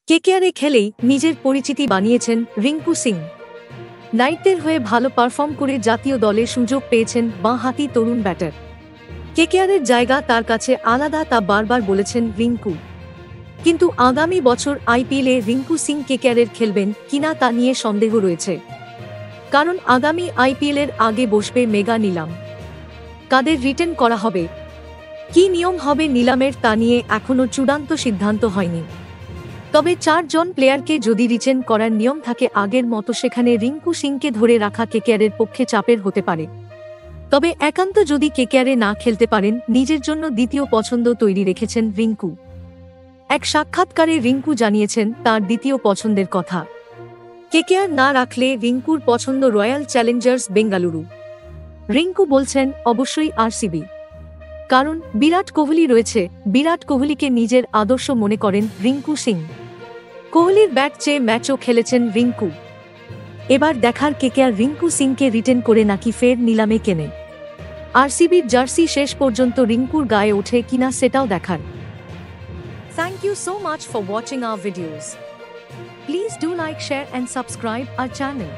কেকেআরে খেলেই নিজের পরিচিতি বানিয়েছেন রিঙ্কু সিং। নাইটদের হয়ে ভালো পারফর্ম করে জাতীয় দলে সুযোগ পেয়েছেন বাঁ-হাতি তরুণ ব্যাটার। কেকেআরের জায়গা তার কাছে আলাদা, তা বারবার বলেছেন রিঙ্কু। কিন্তু আগামী বছর আইপিএলে রিঙ্কু সিং কেকেআরের খেলবেন কিনা তা নিয়ে সন্দেহ রয়েছে। কারণ আগামী আইপিএলের আগে বসবে মেগা নিলাম। কাদের রিটেন করা হবে, কী নিয়ম হবে নিলামের, তা নিয়ে এখনও চূড়ান্ত সিদ্ধান্ত হয়নি। তবে 4 জন প্লেয়ারকে যদি রিটেন করার নিয়ম থাকে আগের মতো, সেখানে রিঙ্কু সিংকে ধরে রাখা কেকেআরের পক্ষে চাপের হতে পারে। তবে একান্ত যদি কেকেআরে না খেলতে পারেন, নিজের জন্য দ্বিতীয় পছন্দ তৈরি রেখেছেন রিঙ্কু। এক সাক্ষাৎকারে রিঙ্কু জানিয়েছেন তার দ্বিতীয় পছন্দের কথা। কেকেআর না রাখলে রিঙ্কুর পছন্দ রয়্যাল চ্যালেঞ্জার্স বেঙ্গালুরু। রিঙ্কু বলছেন অবশ্যই আরসিবি, কারণ বিরাট কোহলি রয়েছে। বিরাট কোহলিকে নিজের আদর্শ মনে করেন রিঙ্কু সিং। কোহলির ব্যাট চেয়ে ম্যাচও খেলেছেন রিঙ্কু। এবার দেখার কেকেআর রিঙ্কু সিংকে রিটেন করে নাকি ফের নিলামে কেনে। আরসিবির জার্সি শেষ পর্যন্ত রিঙ্কুর গায়ে ওঠে কিনা সেটাও দেখার। Thank you so much for watching our videos. Please do like, share and subscribe our channel.